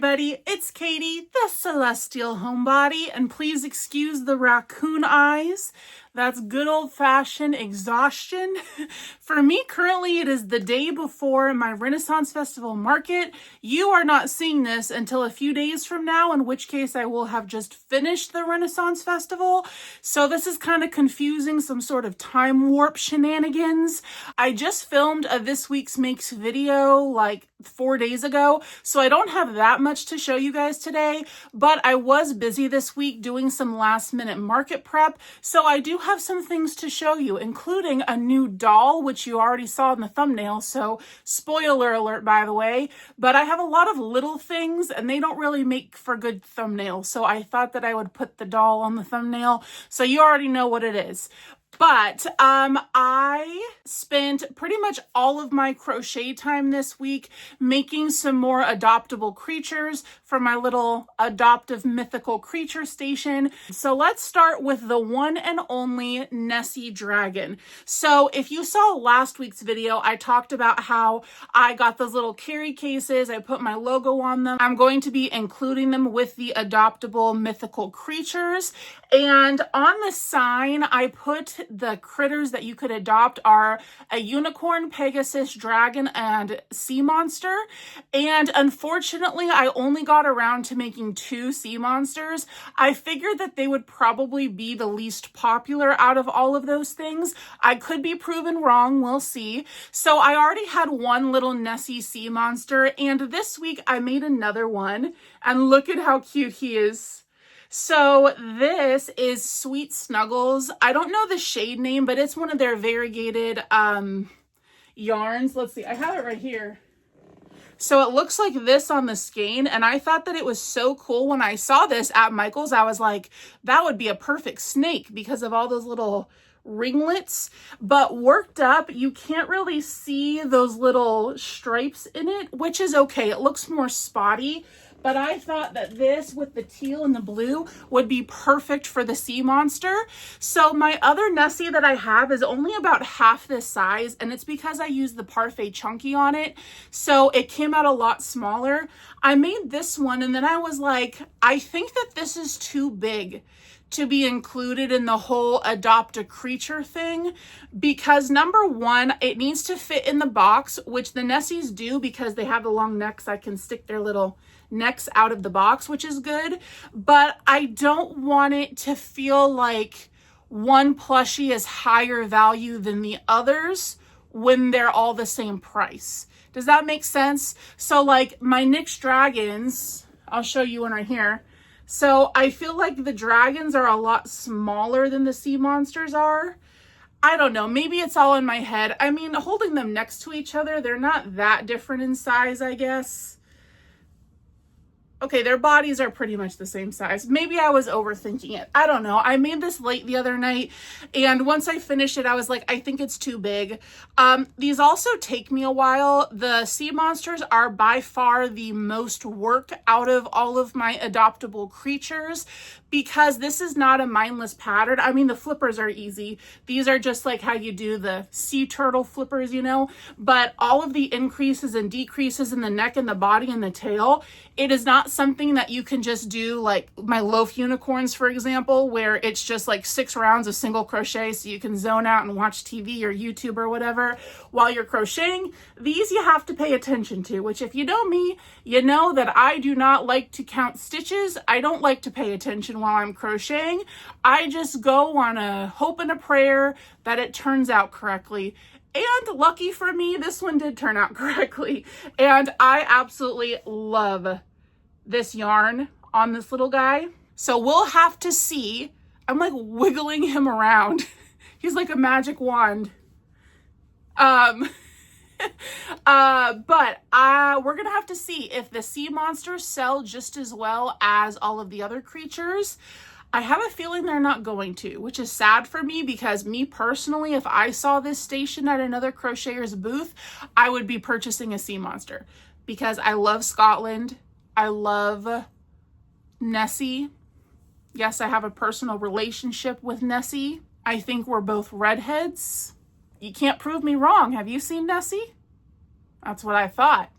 everybody, it's Katie, the Celestial Homebody, and please excuse the raccoon eyes. That's good old-fashioned exhaustion. For me, currently, it is the day before my Renaissance Festival market. You are not seeing this until a few days from now, in which case I will have just finished the Renaissance Festival. So this is kind of confusing, some sort of time warp shenanigans. I just filmed a This Week's Makes video like 4 days ago, so I don't have that much to show you guys today, but I was busy this week doing some last-minute market prep, so I do have some things to show you, including a new doll, which you already saw in the thumbnail, so spoiler alert, by the way, but I have a lot of little things, and they don't really make for good thumbnails, so I thought that I would put the doll on the thumbnail, so you already know what it is. But I spent pretty much all of my crochet time this week making some more adoptable creatures for my little adoptive mythical creature station. So let's start with the one and only Nessie Dragon. So if you saw last week's video, I talked about how I got those little carry cases. I put my logo on them. I'm going to be including them with the adoptable mythical creatures. And on the sign, I put the critters that you could adopt are a unicorn, Pegasus, dragon, and sea monster. And unfortunately, I only got around to making 2 sea monsters. I figured that they would probably be the least popular out of all of those things. I could be proven wrong, we'll see. So I already had one little Nessie sea monster, and this week I made another one, and look at how cute he is. So this is Sweet Snuggles. I don't know the shade name, but it's one of their variegated yarns. Let's see, I have it right here. So it looks like this on the skein, and I thought that it was so cool when I saw this at Michael's. I was like, that would be a perfect snake because of all those little ringlets. But worked up, you can't really see those little stripes in it, which is okay. It looks more spotty. But I thought that this with the teal and the blue would be perfect for the sea monster. So my other Nessie that I have is only about half this size, and it's because I used the Parfait Chunky on it. So it came out a lot smaller. I made this one, and then I was like, I think that this is too big to be included in the whole adopt a creature thing, because number one, it needs to fit in the box, which the Nessies do because they have the long necks. I can stick their little necks out of the box, which is good, but I don't want it to feel like one plushie is higher value than the others when they're all the same price. Does that make sense? So like my Nyx dragons, I'll show you one right here. So I feel like the dragons are a lot smaller than the sea monsters are. I don't know, maybe it's all in my head. I mean, holding them next to each other, they're not that different in size, I guess. Okay, their bodies are pretty much the same size. Maybe I was overthinking it. I don't know. I made this late the other night, and once I finished it, I was like, I think it's too big. These also take me a while. The sea monsters are by far the most work out of all of my adoptable creatures because this is not a mindless pattern. I mean, the flippers are easy. These are just like how you do the sea turtle flippers, you know, but all of the increases and decreases in the neck and the body and the tail, it is not something that you can just do like my loaf unicorns, for example, where it's just like 6 rounds of single crochet so you can zone out and watch TV or YouTube or whatever while you're crocheting. These you have to pay attention to, which if you know me, you know that I do not like to count stitches. I don't like to pay attention while I'm crocheting. I just go on a hope and a prayer that it turns out correctly. And lucky for me, this one did turn out correctly. And I absolutely love this yarn on this little guy. So we'll have to see. I'm like wiggling him around. He's like a magic wand. But we're gonna have to see if the sea monsters sell just as well as all of the other creatures. I have a feeling they're not going to, which is sad for me because me personally, if I saw this station at another crocheter's booth, I would be purchasing a sea monster because I love Scotland. I love Nessie. Yes, I have a personal relationship with Nessie. I think we're both redheads. You can't prove me wrong. Have you seen Nessie? That's what I thought.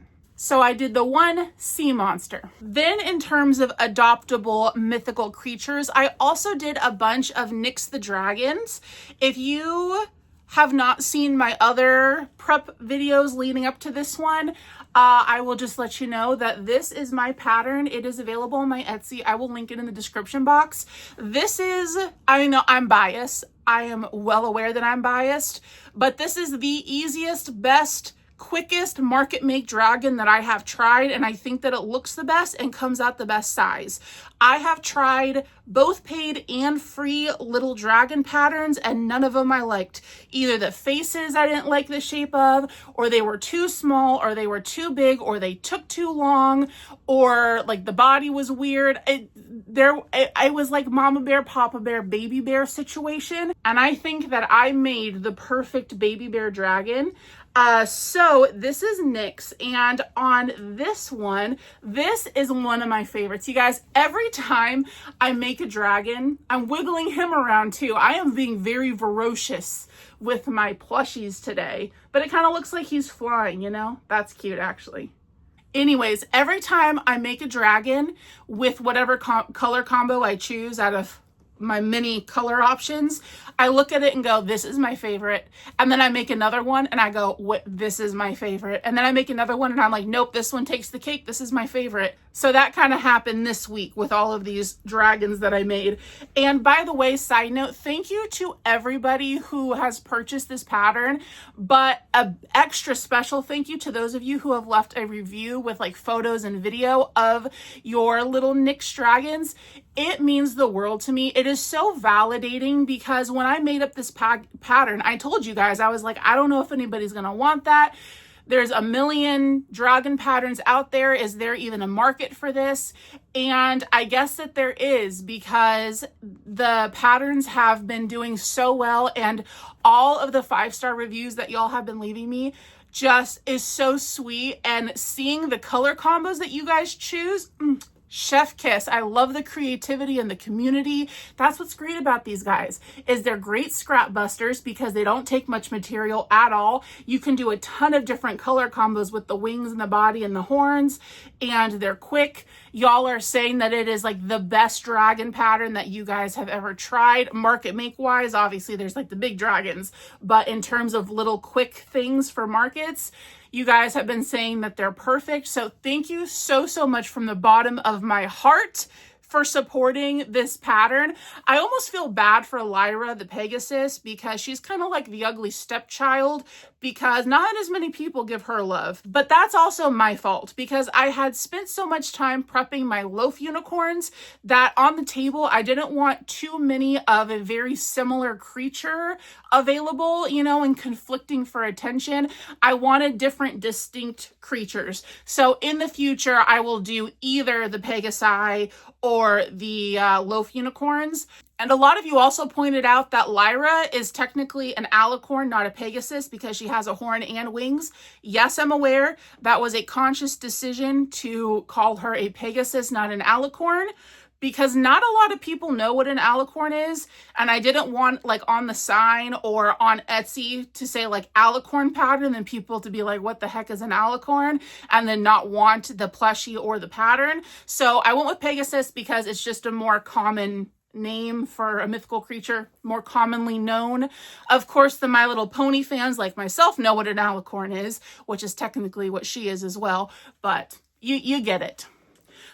So I did the one sea monster. Then in terms of adoptable mythical creatures, I also did a bunch of Nyx the Dragons. If you have not seen my other prep videos leading up to this one, I will just let you know that this is my pattern. It is available on my Etsy. I will link it in the description box. This is, I know I'm biased. I am well aware that I'm biased, but this is the easiest, best, quickest market make dragon that I have tried, and I think that it looks the best and comes out the best size. I have tried both paid and free little dragon patterns, and none of them I liked. Either the faces I didn't like the shape of, or they were too small, or they were too big, or they took too long, or like the body was weird. It was like mama bear, papa bear, baby bear situation, and I think that I made the perfect baby bear dragon. So this is Nyx, and on this one, this is one of my favorites. You guys, every time I make a dragon, I'm wiggling him around too. I am being very ferocious with my plushies today, but it kind of looks like he's flying, you know? That's cute, actually. Anyways, every time I make a dragon with whatever color combo I choose out of my many color options, I look at it and go, this is my favorite. And then I make another one and I go, what? This is my favorite. And then I make another one and I'm like, nope, this one takes the cake. This is my favorite. So that kind of happened this week with all of these dragons that I made. And by the way, side note, thank you to everybody who has purchased this pattern, but a extra special thank you to those of you who have left a review with like photos and video of your little Nyx dragons. It means the world to me. It is so validating because when I made up this pattern, I told you guys, I was like, I don't know if anybody's going to want that. There's a million dragon patterns out there. Is there even a market for this? And I guess that there is, because the patterns have been doing so well, and all of the 5-star reviews that y'all have been leaving me just is so sweet. And seeing the color combos that you guys choose, chef kiss. I love the creativity and the community. That's what's great about these guys, is they're great scrap busters because they don't take much material at all. You can do a ton of different color combos with the wings and the body and the horns, and they're quick. Y'all are saying that it is like the best dragon pattern that you guys have ever tried. Market make wise, obviously there's like the big dragons, but in terms of little quick things for markets, you guys have been saying that they're perfect. So thank you so, so much from the bottom of my heart for supporting this pattern. I almost feel bad for Lyra the Pegasus because she's kind of like the ugly stepchild, because not as many people give her love. But that's also my fault because I had spent so much time prepping my loaf unicorns that on the table, I didn't want too many of a very similar creature available, you know, and conflicting for attention. I wanted different, distinct creatures. So in the future, I will do either the Pegasi or the loaf unicorns. And a lot of you also pointed out that Lyra is technically an alicorn, not a Pegasus, because she has a horn and wings. Yes, I'm aware that was a conscious decision to call her a Pegasus, not an alicorn, because not a lot of people know what an alicorn is. And I didn't want like on the sign or on Etsy to say like alicorn pattern and people to be like, what the heck is an alicorn? And then not want the plushie or the pattern. So I went with Pegasus because it's just a more common name for a mythical creature, more commonly known. Of course, the My Little Pony fans like myself know what an alicorn is, which is technically what she is as well, but you get it.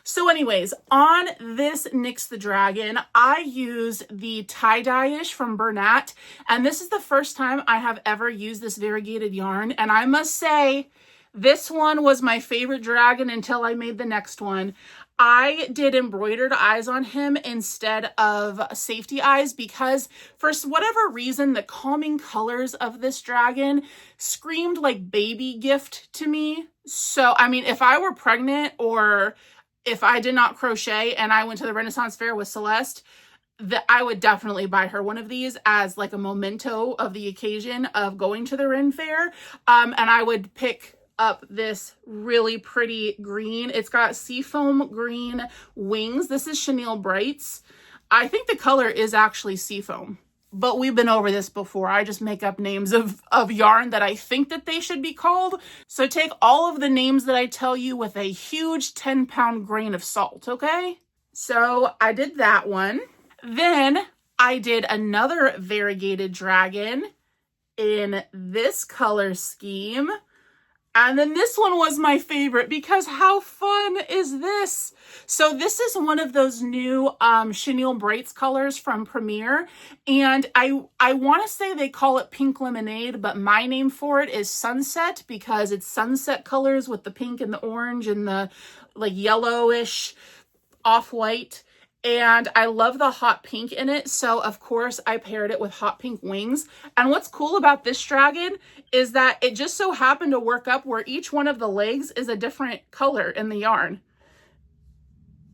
So anyways, on this Nyx the Dragon, I use the tie-dye-ish from Bernat, and this is the first time I have ever used this variegated yarn, and I must say, this one was my favorite dragon until I made the next one. I did embroidered eyes on him instead of safety eyes because for whatever reason, the calming colors of this dragon screamed like baby gift to me. So, I mean, if I were pregnant or if I did not crochet and I went to the Renaissance Fair with Celeste, I would definitely buy her one of these as like a memento of the occasion of going to the Ren Fair. And I would pick up this really pretty green. It's got seafoam green wings. This is Chenille Brights. I think the color is actually seafoam. but we've been over this before. I just make up names of yarn that I think that they should be called. So take all of the names that I tell you with a huge 10-pound grain of salt, okay? So I did that one. Then I did another variegated dragon in this color scheme. And then this one was my favorite because how fun is this? So this is one of those new chenille brights colors from Premier. And I want to say they call it Pink Lemonade, but my name for it is Sunset because it's sunset colors with the pink and the orange and the like yellowish off-white. And I love the hot pink in it. So of course I paired it with hot pink wings. And what's cool about this dragon is that it just so happened to work up where each one of the legs is a different color in the yarn.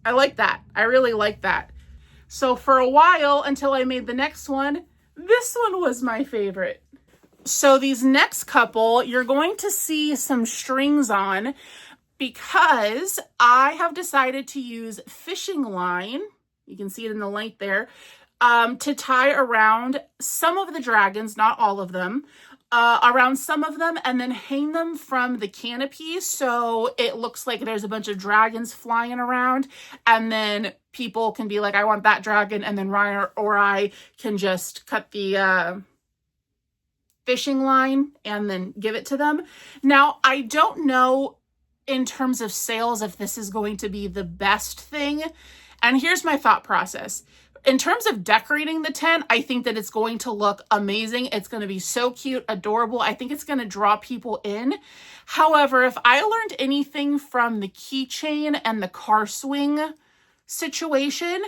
I like that. I really like that. So for a while until I made the next one, this one was my favorite. So these next couple, you're going to see some strings on because I have decided to use fishing line. You can see it in the light there, to tie around some of the dragons, not all of them, around some of them, and then hang them from the canopy so it looks like there's a bunch of dragons flying around, and then people can be like, I want that dragon, and then Ryan or I can just cut the fishing line and then give it to them. Now, I don't know in terms of sales if this is going to be the best thing. And here's my thought process. In terms of decorating the tent, I think that it's going to look amazing. It's going to be so cute, adorable. I think it's going to draw people in. However, if I learned anything from the keychain and the car swing situation,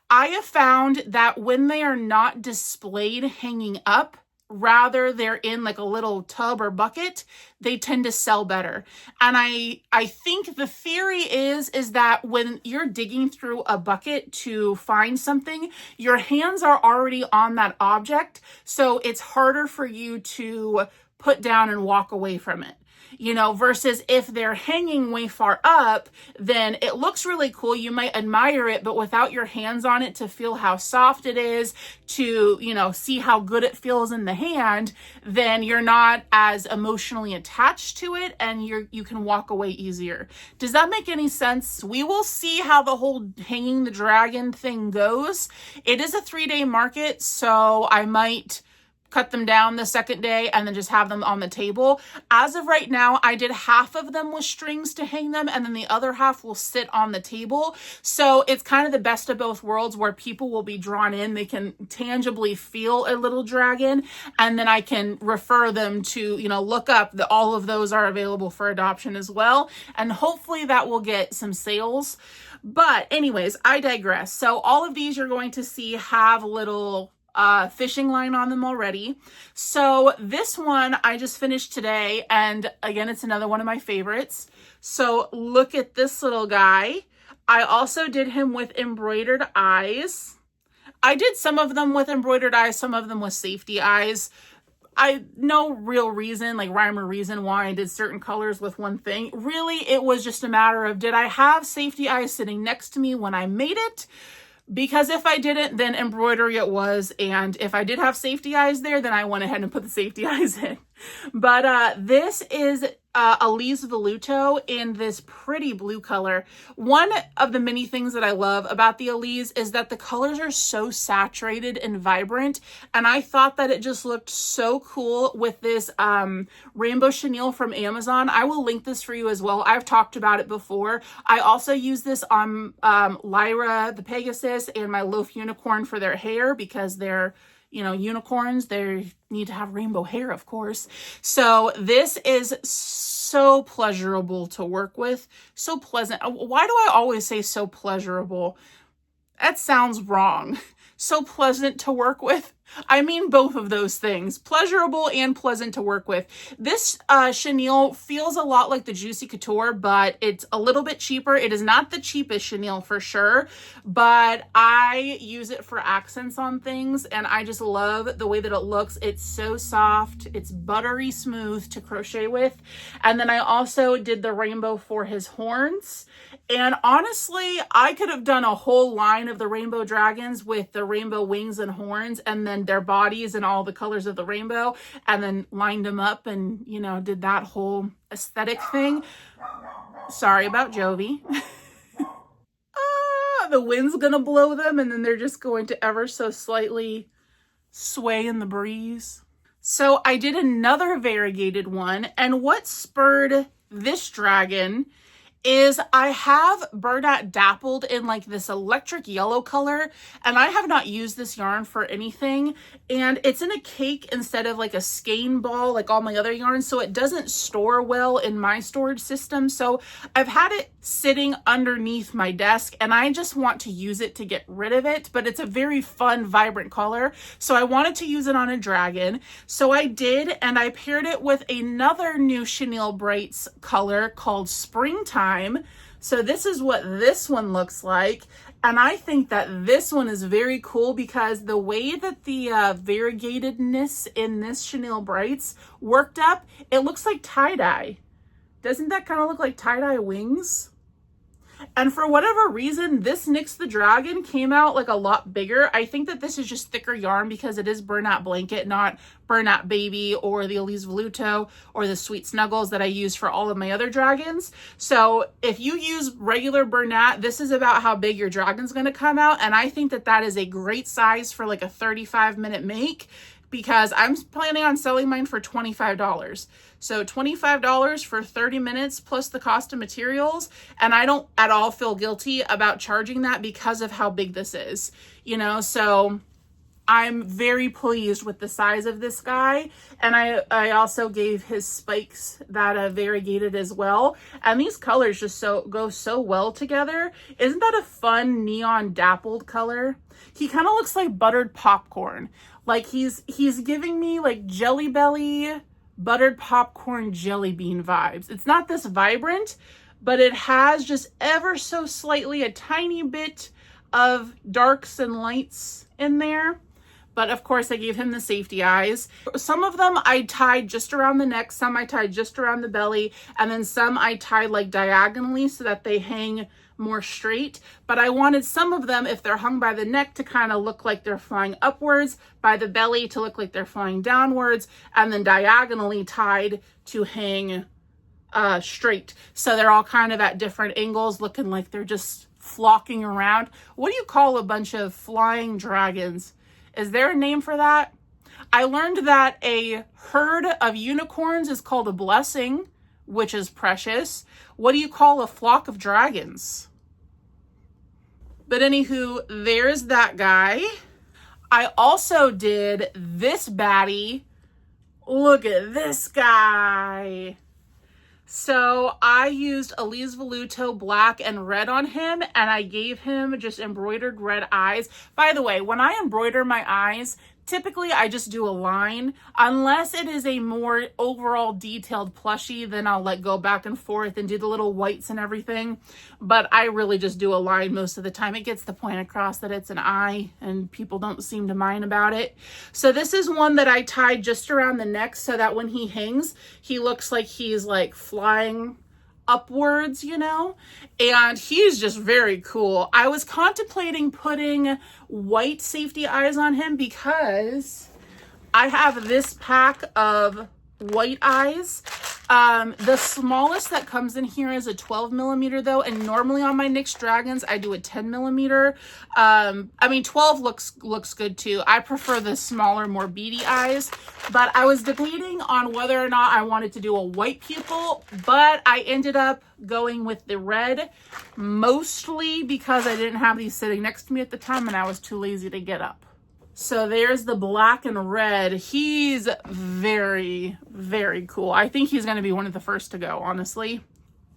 I have found that when they are not displayed hanging up, rather they're in like a little tub or bucket, they tend to sell better. And I think the theory is that when you're digging through a bucket to find something, your hands are already on that object, so it's harder for you to put down and walk away from it. You know, versus if they're hanging way far up, then it looks really cool. You might admire it, but without your hands on it to feel how soft it is, to, you know, see how good it feels in the hand, then you're not as emotionally attached to it and you can walk away easier. Does that make any sense? We will see how the whole hanging the dragon thing goes. It is a 3-day market, so I might cut them down the second day and then just have them on the table. As of right now, I did half of them with strings to hang them, and then the other half will sit on the table. So it's kind of the best of both worlds where people will be drawn in. They can tangibly feel a little dragon, and then I can refer them to, you know, look up that all of those are available for adoption as well. And hopefully that will get some sales. But anyways, I digress. So all of these you're going to see have little fishing line on them already. So this one I just finished today, and again, it's another one of my favorites. So look at this little guy. I also did him with embroidered eyes. I did some of them with embroidered eyes, some of them with safety eyes. I no real reason, like rhyme or reason why I did certain colors with one thing. Really, it was just a matter of, did I have safety eyes sitting next to me when I made it? Because if I didn't, then embroidery it was. And if I did have safety eyes there, then I went ahead and put the safety eyes in. But this is Elise Velluto in this pretty blue color. One of the many things that I love about the Elise is that the colors are so saturated and vibrant. And I thought that it just looked so cool with this rainbow chenille from Amazon. I will link this for you as well. I've talked about it before. I also use this on Lyra the Pegasus and my Loaf Unicorn for their hair because they're, you know, unicorns. They need to have rainbow hair, of course. So this is so pleasurable to work with. So pleasant. Why do I always say so pleasurable? That sounds wrong. So pleasant to work with. I mean both of those things, pleasurable and pleasant to work with. This chenille feels a lot like the Juicy Couture, but it's a little bit cheaper. It is not the cheapest chenille for sure, but I use it for accents on things, and I just love the way that it looks. It's so soft. It's buttery smooth to crochet with. And then I also did the rainbow for his horns, And honestly, I could have done a whole line of the rainbow dragons with the rainbow wings and horns and then their bodies and all the colors of the rainbow and then lined them up and, you know, did that whole aesthetic thing. Sorry about Jovi. The wind's gonna blow them and then they're just going to ever so slightly sway in the breeze. So I did another variegated one, and what spurred this dragon is I have Bernat dappled in like this electric yellow color, and I have not used this yarn for anything, and it's in a cake instead of like a skein ball like all my other yarns, so it doesn't store well in my storage system. So I've had it sitting underneath my desk and I just want to use it to get rid of it, but it's a very fun, vibrant color, so I wanted to use it on a dragon. So I did, and I paired it with another new Chenille Brights color called Springtime. So this is what this one looks like, and I think that this one is very cool because the way that the variegatedness in this Chenille Brights worked up, it looks like tie-dye. Doesn't that kind of look like tie-dye wings? And for whatever reason, this Nyx the Dragon came out like a lot bigger. I think that this is just thicker yarn because it is Bernat Blanket, not Bernat Baby or the Elise Voluto or the Sweet Snuggles that I use for all of my other dragons. So if you use regular Bernat, this is about how big your dragon's going to come out. And I think that that is a great size for like a 35-minute make, because I'm planning on selling mine for $25. So $25 for 30 minutes plus the cost of materials. And I don't at all feel guilty about charging that because of how big this is, you know, so I'm very pleased with the size of this guy. And I also gave his spikes that variegated as well. And these colors just go so well together. Isn't that a fun neon dappled color? He kind of looks like buttered popcorn. Like he's giving me like Jelly Belly, buttered popcorn, jelly bean vibes. It's not this vibrant, but it has just ever so slightly a tiny bit of darks and lights in there. But of course I gave him the safety eyes. Some of them I tied just around the neck, some I tied just around the belly, and then some I tied like diagonally so that they hang more straight. But I wanted some of them, if they're hung by the neck, to kind of look like they're flying upwards, by the belly to look like they're flying downwards, and then diagonally tied to hang straight. So they're all kind of at different angles, looking like they're just flocking around. What do you call a bunch of flying dragons? Is there a name for that? I learned that a herd of unicorns is called a blessing, which is precious. What do you call a flock of dragons? But anywho, there's that guy. I also did this baddie. Look at this guy. So I used Elise Voluto black and red on him, and I gave him just embroidered red eyes. By the way, when I embroider my eyes, typically I just do a line. Unless it is a more overall detailed plushie, then I'll like go back and forth and do the little whites and everything. But I really just do a line most of the time. It gets the point across that it's an eye and people don't seem to mind about it. So this is one that I tied just around the neck so that when he hangs, he looks like he's like flying upwards, you know, and he's just very cool. I was contemplating putting white safety eyes on him because I have this pack of white eyes. The smallest that comes in here is a 12 millimeter though, and normally on my Nyx Dragons I do a 10 millimeter. I mean 12 looks good too. I prefer the smaller, more beady eyes, but I was debating on whether or not I wanted to do a white pupil, but I ended up going with the red, mostly because I didn't have these sitting next to me at the time and I was too lazy to get up. So there's the black and red. He's very, very cool. I think he's going to be one of the first to go, honestly.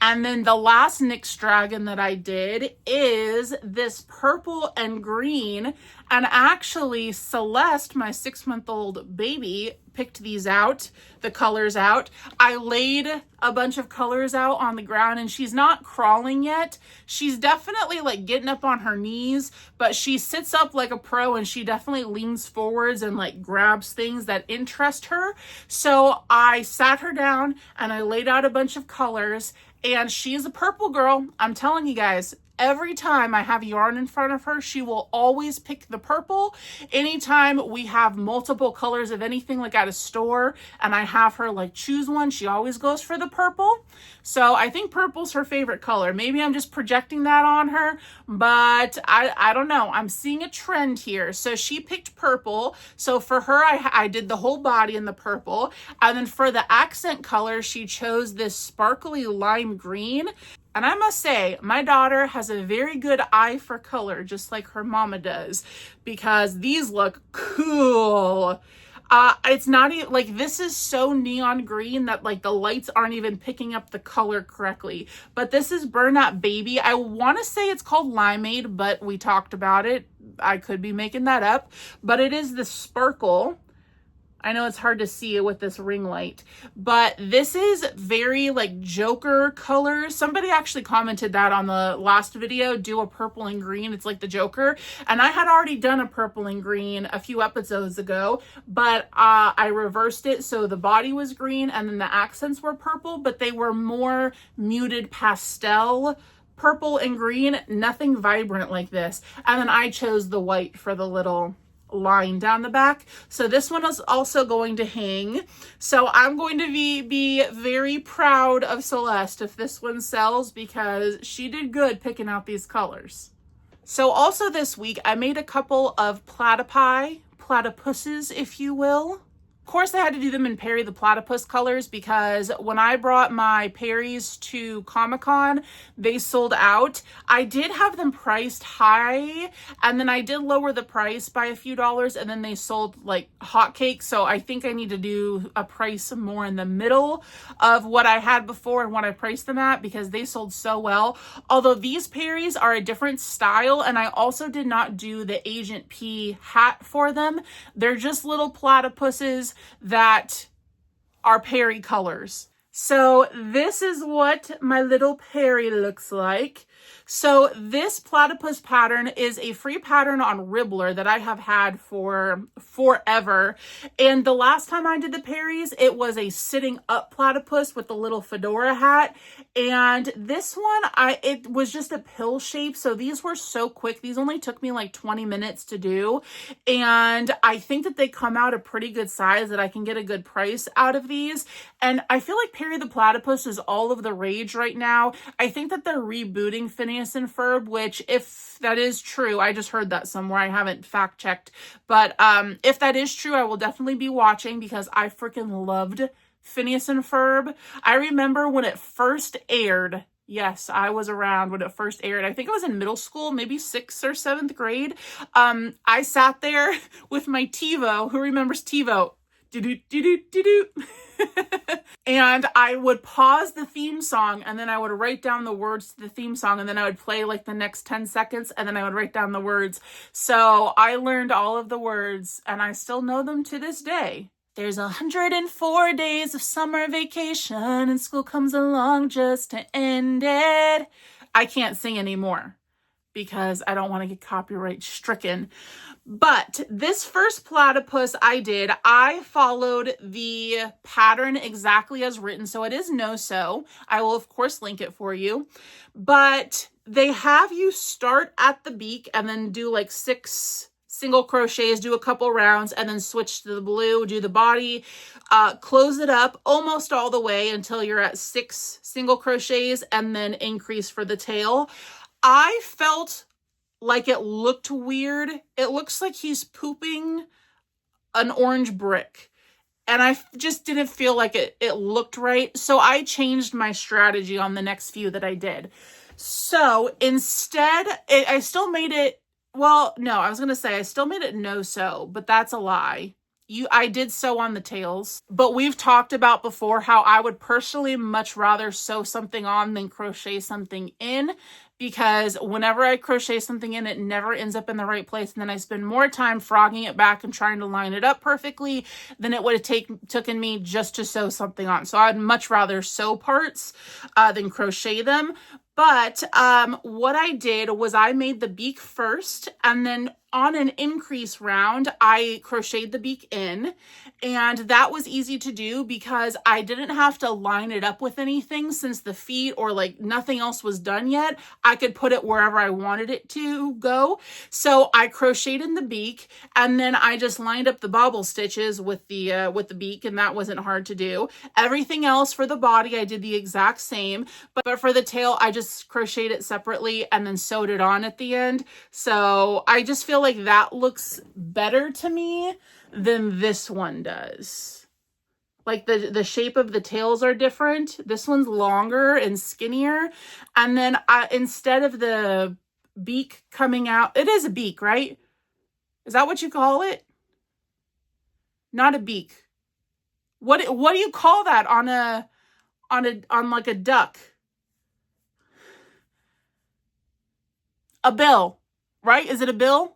And then the last Nyx Dragon that I did is this purple and green. And actually, Celeste, my 6-month-old baby, picked these out, the colors out. I laid a bunch of colors out on the ground, and she's not crawling yet. She's definitely like getting up on her knees, but she sits up like a pro, and she definitely leans forwards and like grabs things that interest her. So I sat her down and I laid out a bunch of colors, and she's a purple girl. I'm telling you guys, every time I have yarn in front of her, she will always pick the purple. Anytime we have multiple colors of anything like at a store and I have her like choose one, she always goes for the purple. So I think purple's her favorite color. Maybe I'm just projecting that on her, but I don't know. I'm seeing a trend here. So she picked purple. So for her, I did the whole body in the purple. And then for the accent color, she chose this sparkly lime green. And I must say, my daughter has a very good eye for color, just like her mama does, because these look cool. It's not even, like, this is so neon green that, like, the lights aren't even picking up the color correctly. But this is Burnout Baby. I want to say it's called Limeade, but we talked about it. I could be making that up. But it is the sparkle. I know it's hard to see it with this ring light, but this is very like Joker colors. Somebody actually commented that on the last video, do a purple and green. It's like the Joker. And I had already done a purple and green a few episodes ago, but I reversed it. So the body was green and then the accents were purple, but they were more muted pastel purple and green, nothing vibrant like this. And then I chose the white for the little line down the back. So this one is also going to hang. So I'm going to be very proud of Celeste if this one sells, because she did good picking out these colors. So also this week, I made a couple of platypuses, if you will. Of course, I had to do them in Perry the Platypus colors because when I brought my Perrys to Comic-Con, they sold out. I did have them priced high, and then I did lower the price by a few dollars, and then they sold like hotcakes. So I think I need to do a price more in the middle of what I had before and what I priced them at, because they sold so well. Although these Perrys are a different style, and I also did not do the Agent P hat for them. They're just little platypuses that are Perry colors. So this is what my little Perry looks like. So this platypus pattern is a free pattern on Ribbler that I have had for forever. And the last time I did the Perrys, it was a sitting up platypus with the little fedora hat. And this one, it was just a pill shape. So these were so quick. These only took me like 20 minutes to do. And I think that they come out a pretty good size, that I can get a good price out of these. And I feel like Perry the Platypus is all of the rage right now. I think that they're rebooting Phineas and Ferb, which, if that is true, I just heard that somewhere. I haven't fact checked. But if that is true, I will definitely be watching, because I freaking loved Phineas and Ferb. I remember when it first aired. Yes, I was around when it first aired. I think I was in middle school, maybe 6th or 7th grade. I sat there with my TiVo. Who remembers TiVo? Do-do-do-do-do-do. And I would pause the theme song, and then I would write down the words to the theme song, and then I would play like the next 10 seconds, and then I would write down the words. So I learned all of the words, and I still know them to this day. There's 104 days of summer vacation, and school comes along just to end it. I can't sing anymore because I don't want to get copyright stricken. But this first platypus I followed the pattern exactly as written. So it is no-sew. I will, of course, link it for you. But they have you start at the beak and then do like 6 single crochets, do a couple rounds, and then switch to the blue, do the body, close it up almost all the way until you're at 6 single crochets, and then increase for the tail. I felt like it looked weird. It looks like he's pooping an orange brick. And I just didn't feel like it looked right. So I changed my strategy on the next few that I did. So instead, I still made it, well, no, I was going to say I still made it no-sew, but that's a lie. I did sew on the tails, but we've talked about before how I would personally much rather sew something on than crochet something in, because whenever I crochet something in, it never ends up in the right place. And then I spend more time frogging it back and trying to line it up perfectly than it would have taken me just to sew something on. So I'd much rather sew parts than crochet them. But what I did was I made the beak first, and then on an increase round, I crocheted the beak in, and that was easy to do because I didn't have to line it up with anything since the feet or like nothing else was done yet. I could put it wherever I wanted it to go. So I crocheted in the beak, and then I just lined up the bobble stitches with the beak, and that wasn't hard to do. Everything else for the body, I did the exact same, but for the tail, I just crocheted it separately and then sewed it on at the end. So I just feel like that looks better to me than this one does. Like the shape of the tails are different. This one's longer and skinnier. And then instead of the beak coming out, it is a beak, right? Is that what you call it? Not a beak. What do you call that on like a duck? A bill, right? Is it a bill?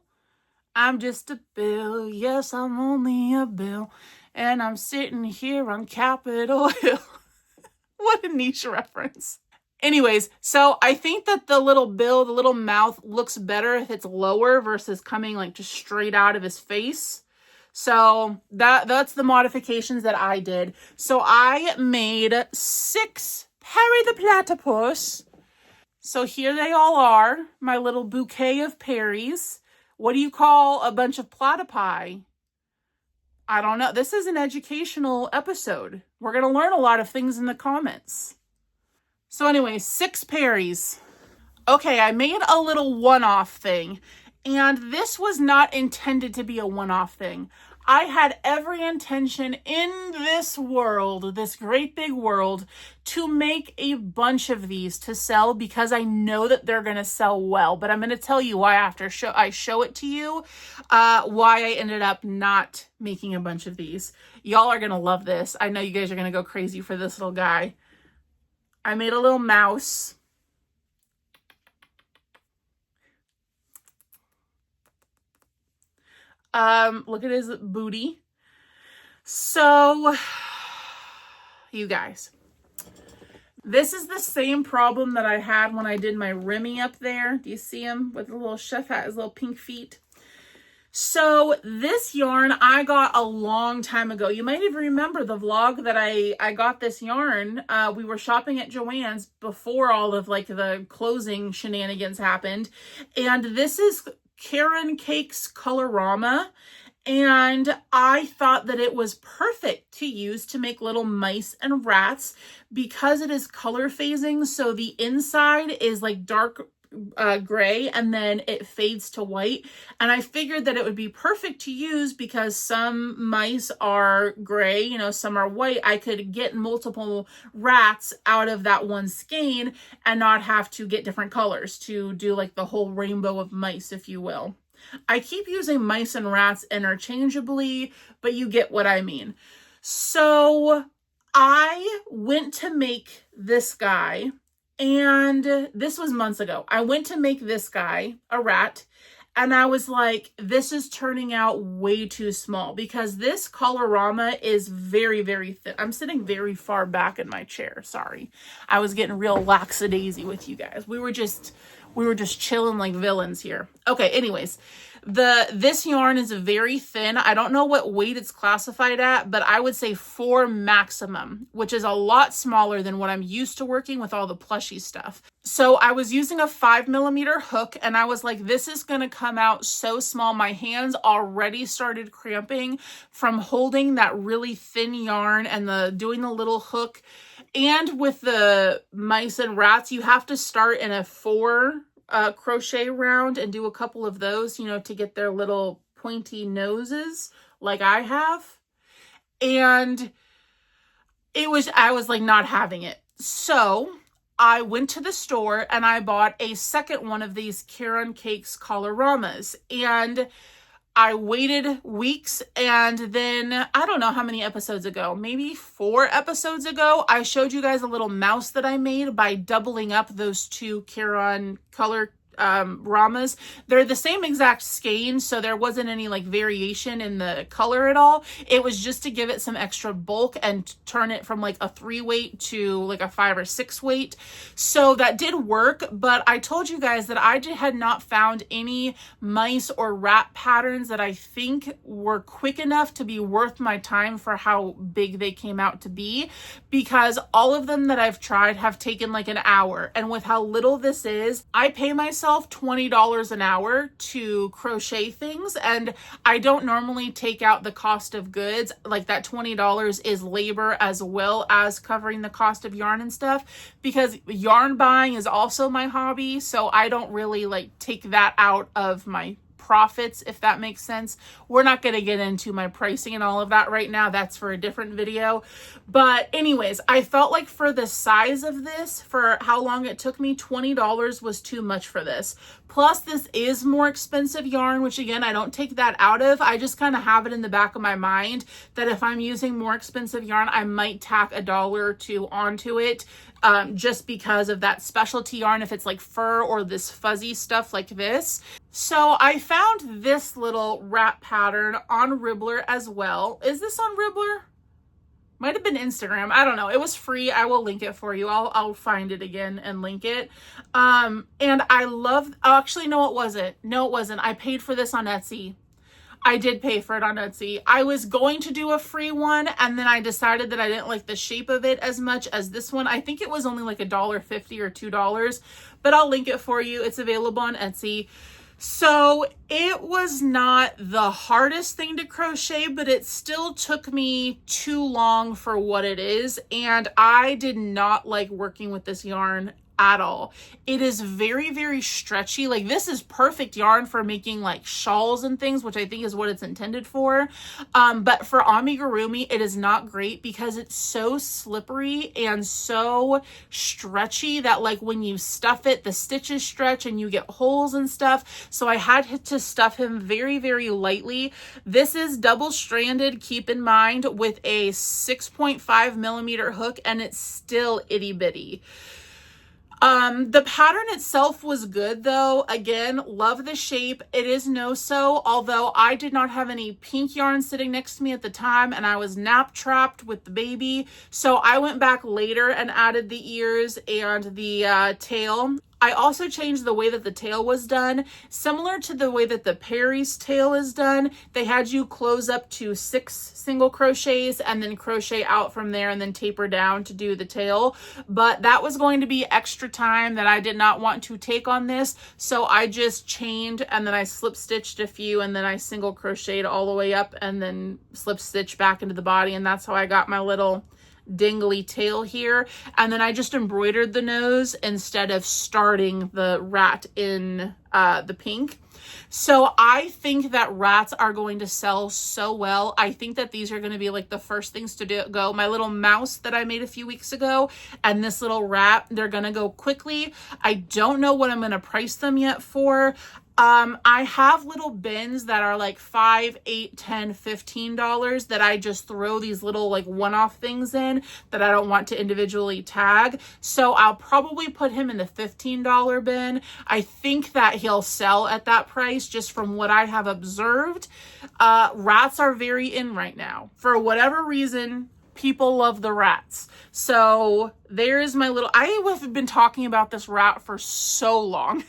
I'm just a bill. Yes, I'm only a bill. And I'm sitting here on Capitol Hill. What a niche reference. Anyways, so I think that the little bill, the little mouth looks better if it's lower versus coming like just straight out of his face. So that's the modifications that I did. So I made 6 Perry the Platypus. So here they all are, my little bouquet of Perrys. What do you call a bunch of platypi? I don't know. This is an educational episode. We're going to learn a lot of things in the comments. So anyway, 6 Perrys. Okay, I made a little one-off thing, and this was not intended to be a one-off thing. I had every intention in this world, this great big world, to make a bunch of these to sell because I know that they're going to sell well. But I'm going to tell you why after I show it to you, why I ended up not making a bunch of these. Y'all are going to love this. I know you guys are going to go crazy for this little guy. I made a little mouse. Look at his booty. So, you guys, this is the same problem that I had when I did my Remy up there. Do you see him with the little chef hat, his little pink feet? So this yarn I got a long time ago. You might even remember the vlog that I got this yarn. We were shopping at Joann's before all of like the closing shenanigans happened. And this is Karen Cake's Colorama, and I thought that it was perfect to use to make little mice and rats because it is color phasing. So the inside is like dark gray and then it fades to white, and I figured that it would be perfect to use because some mice are gray, you know, some are white. I could get multiple rats out of that one skein and not have to get different colors to do like the whole rainbow of mice, if you will. I keep using mice and rats interchangeably, but you get what I mean. So I went to make this guy, and this was months ago. I went to make this guy a rat, and I was like, this is turning out way too small because this Colorama is very, very thin. I'm sitting very far back in my chair. Sorry. I was getting real lackadaisy with you guys. We were just chilling like villains here. Okay, anyways, this yarn is very thin. I don't know what weight it's classified at, but I would say 4 maximum, which is a lot smaller than what I'm used to working with all the plushy stuff. So I was using a 5mm hook, and I was like, this is going to come out so small. My hands already started cramping from holding that really thin yarn and doing the little hook. And with the mice and rats, you have to start in a 4 crochet round and do a couple of those, you know, to get their little pointy noses like I have. And I was like not having it. So I went to the store and I bought a second one of these Karen Cakes Coloramas. And I waited weeks, and then I don't know how many episodes ago, maybe 4 episodes ago, I showed you guys a little mouse that I made by doubling up those 2 Caron color Ramas. They're the same exact skein, so there wasn't any like variation in the color at all. It was just to give it some extra bulk and turn it from like a 3 weight to like a 5 or 6 weight. So that did work, but I told you guys that I had not found any mice or rat patterns that I think were quick enough to be worth my time for how big they came out to be, because all of them that I've tried have taken like an hour, and with how little this is, I pay myself $20 an hour to crochet things, and I don't normally take out the cost of goods. Like that $20 is labor as well as covering the cost of yarn and stuff, because yarn buying is also my hobby, so I don't really like take that out of my profits, if that makes sense. We're not going to get into my pricing and all of that right now. That's for a different video. But anyways, I felt like for the size of this, for how long it took me, $20 was too much for this. Plus, this is more expensive yarn, which again, I don't take that out of. I just kind of have it in the back of my mind that if I'm using more expensive yarn, I might tack $1 or $2 onto it. Just because of that specialty yarn, if it's like fur or this fuzzy stuff like this. So I found this little rat pattern on Ribbler as well. Is this on Ribbler? Might have been Instagram. I don't know. It was free. I will link it for you. I'll find it again and link it. And I love, actually, no, it wasn't. No, it wasn't. I paid for this on Etsy. I did pay for it on Etsy. I was going to do a free one, and then I decided that I didn't like the shape of it as much as this one. I think it was only like $1.50 or $2, but I'll link it for you. It's available on Etsy. So it was not the hardest thing to crochet, but it still took me too long for what it is. And I did not like working with this yarn at all. It is very, very stretchy. Like this is perfect yarn for making like shawls and things, which I think is what it's intended for. But for amigurumi, it is not great because it's so slippery and so stretchy that like when you stuff it, the stitches stretch and you get holes and stuff. So I had to stuff him very, very lightly. This is double stranded, keep in mind, with a 6.5 millimeter hook, and it's still itty bitty. The pattern itself was good though. Again, love the shape. It is no-sew, although I did not have any pink yarn sitting next to me at the time, and I was nap trapped with the baby. So I went back later and added the ears and the tail. I also changed the way that the tail was done, similar to the way that the Perry's tail is done. They had you close up to 6 single crochets and then crochet out from there and then taper down to do the tail. But that was going to be extra time that I did not want to take on this. So I just chained and then I slip stitched a few and then I single crocheted all the way up and then slip stitched back into the body. And that's how I got my little dingly tail here. And then I just embroidered the nose instead of starting the rat in the pink. So I think that rats are going to sell so well. I think that these are going to be like the first things to go. My little mouse that I made a few weeks ago and this little rat, they're going to go quickly. I don't know what I'm going to price them yet for. I have little bins that are like $5, $8, $10, $15 that I just throw these little like one-off things in that I don't want to individually tag. So I'll probably put him in the $15 bin. I think that he'll sell at that price just from what I have observed. Rats are very in right now. For whatever reason, people love the rats. So there's my little, I have been talking about this rat for so long.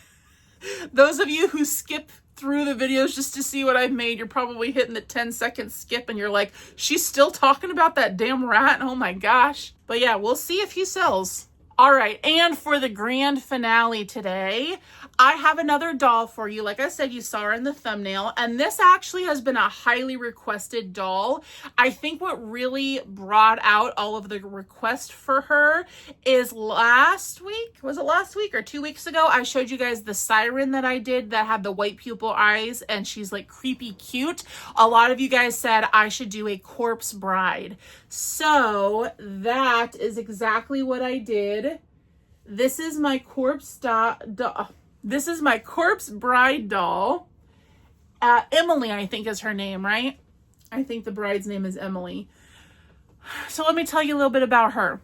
Those of you who skip through the videos just to see what I've made, you're probably hitting the 10-second skip and you're like, she's still talking about that damn rat? Oh my gosh. But yeah, we'll see if he sells. All right, and for the grand finale today, I have another doll for you. Like I said, you saw her in the thumbnail, and this actually has been a highly requested doll. I think what really brought out all of the requests for her is last week. Was it last week or 2 weeks ago? I showed you guys the siren that I did that had the white pupil eyes, and she's like creepy cute. A lot of you guys said I should do a corpse bride. So that is exactly what I did. This is my corpse bride doll, Emily, I think is her name, right? I think the bride's name is Emily. So let me tell you a little bit about her.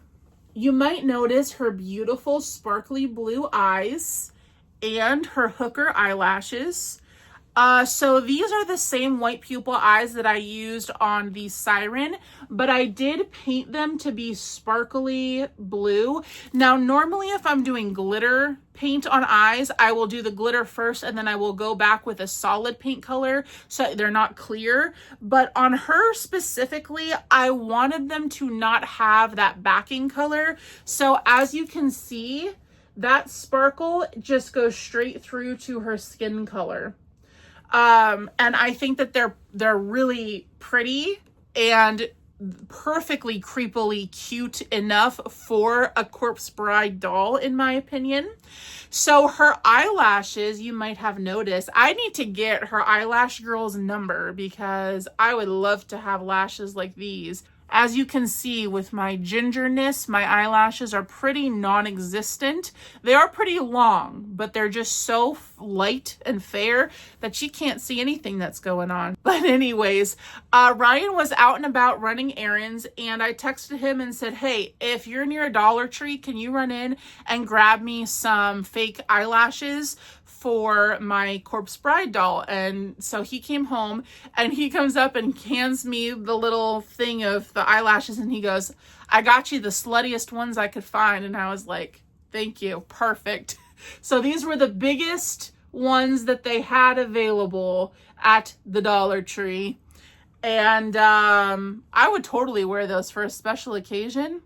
You might notice her beautiful sparkly blue eyes and her hooker eyelashes. So these are the same white pupil eyes that I used on the Siren, but I did paint them to be sparkly blue. Now, normally if I'm doing glitter paint on eyes, I will do the glitter first and then I will go back with a solid paint color so they're not clear. But on her specifically, I wanted them to not have that backing color. So as you can see, that sparkle just goes straight through to her skin color. And I think that they're really pretty and perfectly creepily cute enough for a corpse bride doll, in my opinion. So her eyelashes, you might have noticed, I need to get her eyelash girl's number because I would love to have lashes like these. As you can see with my gingerness, my eyelashes are pretty non-existent. They are pretty long, but they're just so light and fair that you can't see anything that's going on. But anyways, Ryan was out and about running errands, and I texted him and said, hey, if you're near a Dollar Tree, can you run in and grab me some fake eyelashes for my corpse bride doll? And so he came home and he comes up and hands me the little thing of the eyelashes and he goes, I got you the sluttiest ones I could find. And I was like, thank you, perfect. So these were the biggest ones that they had available at the Dollar Tree. And I would totally wear those for a special occasion.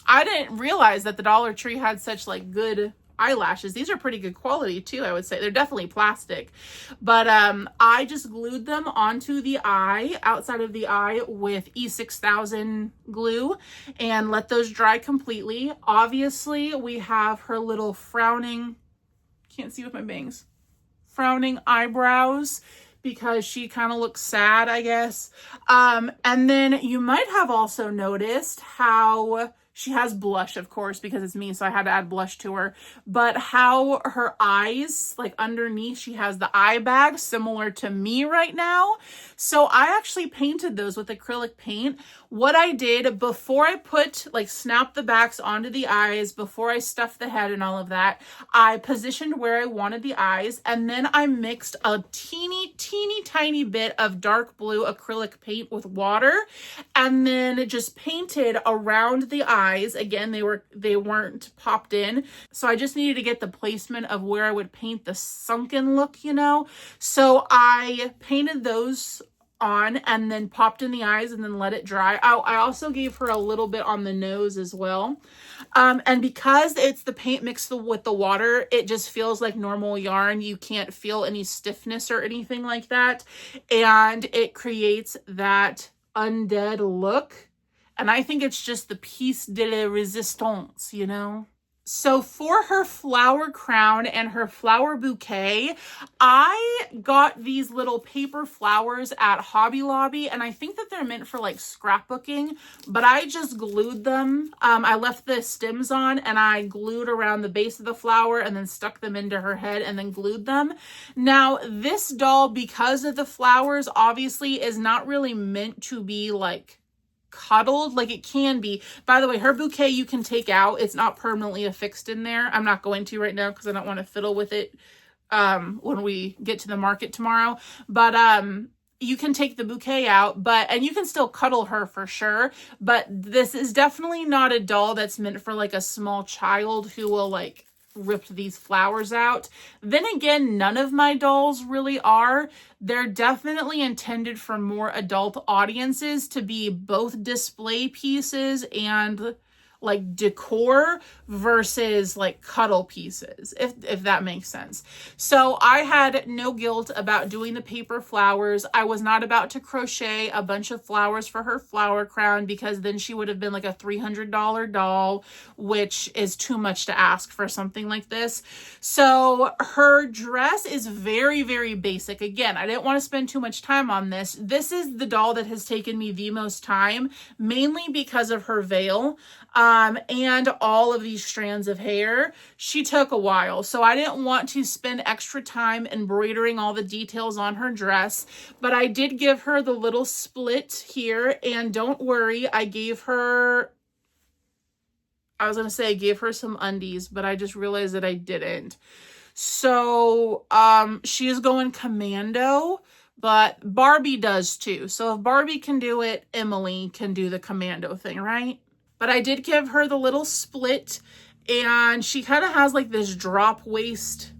I didn't realize that the Dollar Tree had such like good eyelashes. These are pretty good quality too, I would say. They're definitely plastic. But I just glued them onto the eye, outside of the eye, with E6000 glue and let those dry completely. Obviously, we have her little frowning, can't see with my bangs, frowning eyebrows because she kind of looks sad, I guess. And then you might have also noticed how she has blush, of course, because it's me, so I had to add blush to her. But how her eyes, like underneath, she has the eye bag, similar to me right now. So I actually painted those with acrylic paint. What I did before I snapped the backs onto the eyes, before I stuffed the head and all of that, I positioned where I wanted the eyes, and then I mixed a teeny tiny bit of dark blue acrylic paint with water, and then just painted around the eyes. Again, they weren't popped in, so I just needed to get the placement of where I would paint the sunken look, you know. So I painted those on and then popped in the eyes and then let it dry. I also gave her a little bit on the nose as well. And because it's the paint mixed with the water, it just feels like normal yarn. You can't feel any stiffness or anything like that. And it creates that undead look. And I think it's just the piece de la resistance, you know? So for her flower crown and her flower bouquet, I got these little paper flowers at Hobby Lobby, and I think that they're meant for like scrapbooking, but I just glued them. I left the stems on and I glued around the base of the flower and then stuck them into her head and then glued them. Now, this doll, because of the flowers, obviously is not really meant to be like cuddled like it can be. By the way, her bouquet you can take out. It's not permanently affixed in there. I'm not going to right now because I don't want to fiddle with it when we get to the market tomorrow. But you can take the bouquet out, and you can still cuddle her for sure. But this is definitely not a doll that's meant for like a small child who will like rip these flowers out. Then again, none of my dolls really are. They're definitely intended for more adult audiences to be both display pieces and like decor versus like cuddle pieces, if that makes sense. So I had no guilt about doing the paper flowers. I was not about to crochet a bunch of flowers for her flower crown because then she would have been like a $300 doll, which is too much to ask for something like this. So her dress is very, very basic. Again, I didn't want to spend too much time on this. This is the doll that has taken me the most time, mainly because of her veil. and all of these strands of hair. She took a while, so I didn't want to spend extra time embroidering all the details on her dress, but I did give her the little split here, and don't worry, I gave her some undies, but I just realized that I didn't. So, she is going commando, but Barbie does too. So if Barbie can do it, Emily can do the commando thing, right? But I did give her the little split, and she kind of has like this drop waist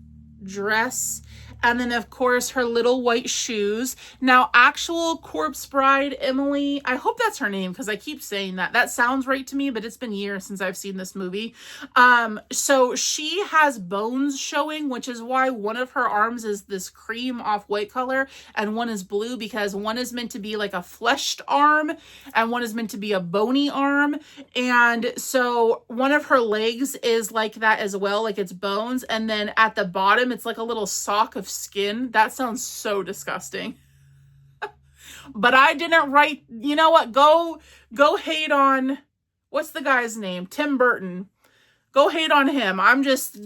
dress. And then, of course, her little white shoes. Now, actual Corpse Bride Emily, I hope that's her name because I keep saying that. That sounds right to me, but it's been years since I've seen this movie. So she has bones showing, which is why one of her arms is this cream off-white color and one is blue, because one is meant to be like a fleshed arm and one is meant to be a bony arm. And so one of her legs is like that as well, like it's bones. And then at the bottom, it's like a little sock of skin. That sounds so disgusting. But I didn't write, you know what? Go hate on, what's the guy's name? Tim Burton. Go hate on him.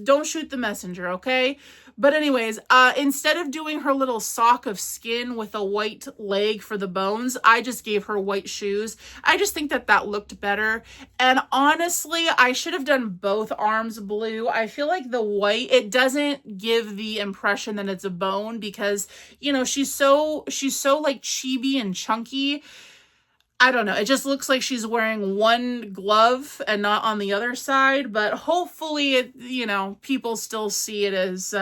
Don't shoot the messenger, okay? But anyways, instead of doing her little sock of skin with a white leg for the bones, I just gave her white shoes. I just think that looked better. And honestly, I should have done both arms blue. I feel like the white, it doesn't give the impression that it's a bone because, you know, she's so like chibi and chunky. I don't know. It just looks like she's wearing one glove and not on the other side, but hopefully it, you know, people still see it as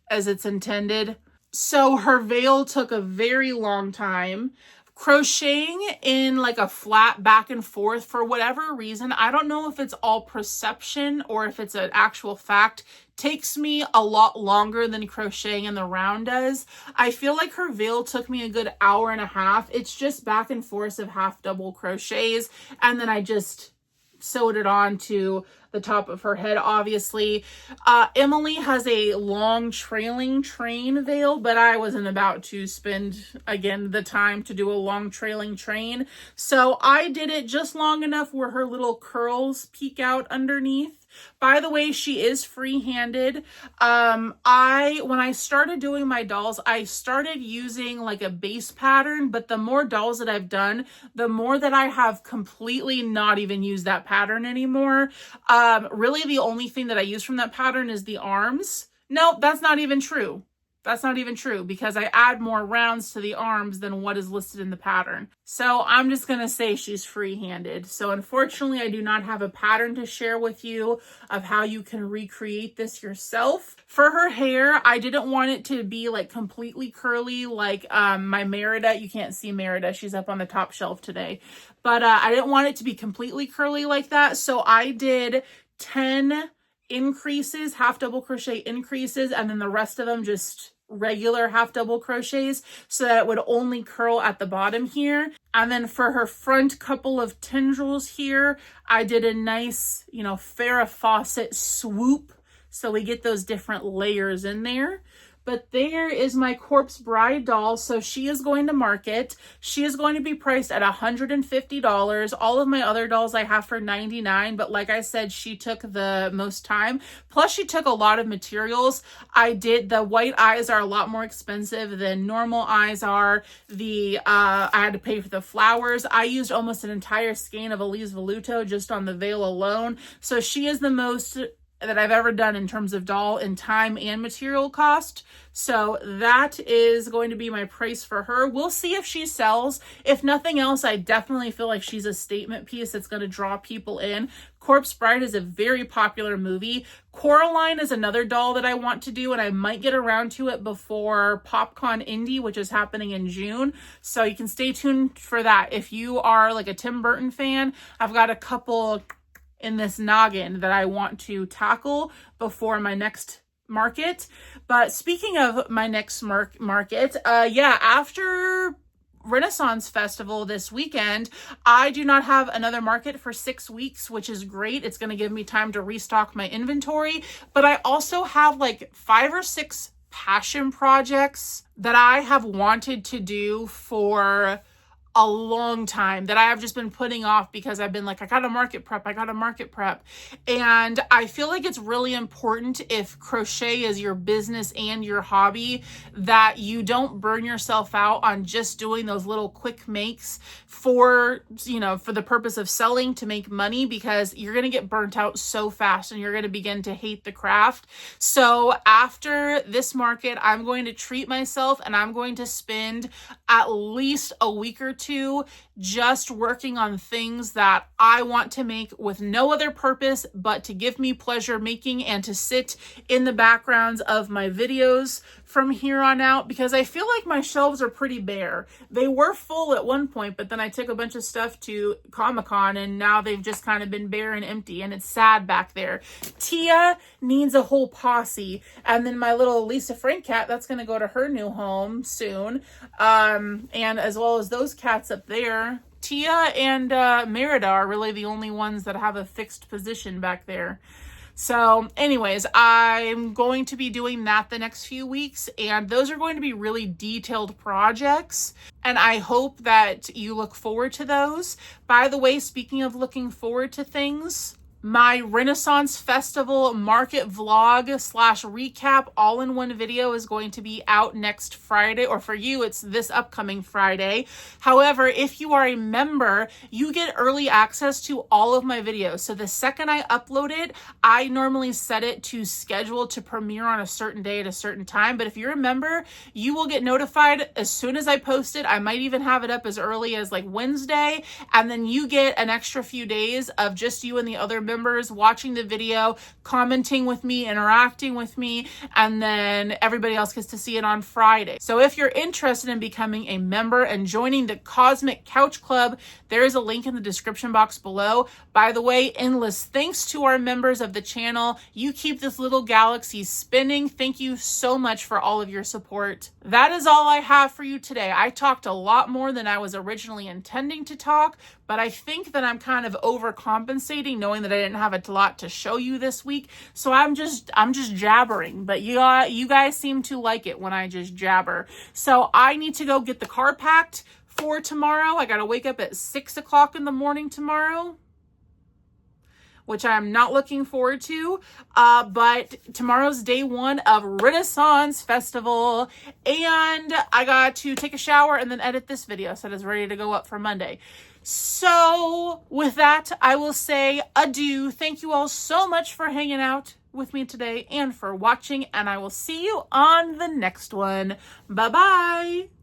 it's intended. So her veil took a very long time. Crocheting in like a flat back and forth for whatever reason, I don't know if it's all perception or if it's an actual fact, takes me a lot longer than crocheting in the round does. I feel like her veil took me a good hour and a half. It's just back and forth of half double crochets, and then I just sewed it on to the top of her head, obviously. Emily has a long trailing train veil, but I wasn't about to spend, again, the time to do a long trailing train. So I did it just long enough where her little curls peek out underneath. By the way, she is free-handed. When I started doing my dolls, I started using like a base pattern, but the more dolls that I've done, the more that I have completely not even used that pattern anymore. Really the only thing that I use from that pattern is the arms. No, that's not even true. That's not even true because I add more rounds to the arms than what is listed in the pattern. So I'm just going to say she's free-handed. So unfortunately, I do not have a pattern to share with you of how you can recreate this yourself. For her hair, I didn't want it to be like completely curly like my Merida. You can't see Merida. She's up on the top shelf today. But I didn't want it to be completely curly like that. So I did 10 increases, half double crochet increases, and then the rest of them just regular half double crochets so that it would only curl at the bottom here. And then for her front couple of tendrils here, I did a nice, you know, Farrah Fawcett swoop so we get those different layers in there. But there is my Corpse Bride doll. So she is going to market. She is going to be priced at $150. All of my other dolls I have for $99. But like I said, she took the most time. Plus she took a lot of materials. The white eyes are a lot more expensive than normal eyes are. I had to pay for the flowers. I used almost an entire skein of Elise Voluto just on the veil alone. So she is the most that I've ever done in terms of doll in time and material cost. So that is going to be my price for her. We'll see if she sells. If nothing else, I definitely feel like she's a statement piece that's going to draw people in. Corpse Bride is a very popular movie. Coraline is another doll that I want to do, and I might get around to it before PopCon Indy, which is happening in June. So you can stay tuned for that. If you are like a Tim Burton fan, I've got a couple in this noggin that I want to tackle before my next market. But speaking of my next market, after Renaissance Festival this weekend, I do not have another market for 6 weeks, which is great. It's going to give me time to restock my inventory, but I also have like 5 or 6 passion projects that I have wanted to do for a long time that I have just been putting off because I've been like, I gotta market prep. And I feel like it's really important, if crochet is your business and your hobby, that you don't burn yourself out on just doing those little quick makes for the purpose of selling to make money, because you're going to get burnt out so fast and you're going to begin to hate the craft. So after this market, I'm going to treat myself and I'm going to spend at least a week or two just working on things that I want to make with no other purpose but to give me pleasure making and to sit in the backgrounds of my videos from here on out, because I feel like my shelves are pretty bare. They were full at one point, but then I took a bunch of stuff to Comic-Con and now they've just kind of been bare and empty, and it's sad back there. Tia needs a whole posse, and then my little Lisa Frank cat, that's going to go to her new home soon, and as well as those cats up there. Tia and Merida are really the only ones that have a fixed position back there. So anyways, I'm going to be doing that the next few weeks, and those are going to be really detailed projects, and I hope that you look forward to those. By the way, speaking of looking forward to things, my Renaissance Festival market vlog / recap all-in-one video is going to be out next Friday, or for you, it's this upcoming Friday. However, if you are a member, you get early access to all of my videos. So the second I upload it, I normally set it to schedule to premiere on a certain day at a certain time. But if you're a member, you will get notified as soon as I post it. I might even have it up as early as like Wednesday, and then you get an extra few days of just you and the other members watching the video, commenting with me, interacting with me, and then everybody else gets to see it on Friday. So if you're interested in becoming a member and joining the Cosmic Couch Club, there is a link in the description box below. By the way, endless thanks to our members of the channel. You keep this little galaxy spinning. Thank you so much for all of your support. That is all I have for you today. I talked a lot more than I was originally intending to talk, but I think that I'm kind of overcompensating, knowing that I didn't have a lot to show you this week. So I'm just jabbering, but you guys seem to like it when I just jabber. So I need to go get the car packed for tomorrow. I got to wake up at 6 o'clock in the morning tomorrow, which I'm not looking forward to. But tomorrow's day one of Renaissance Festival, and I got to take a shower and then edit this video so that it's ready to go up for Monday. So with that, I will say adieu. Thank you all so much for hanging out with me today and for watching, and I will see you on the next one. Bye-bye.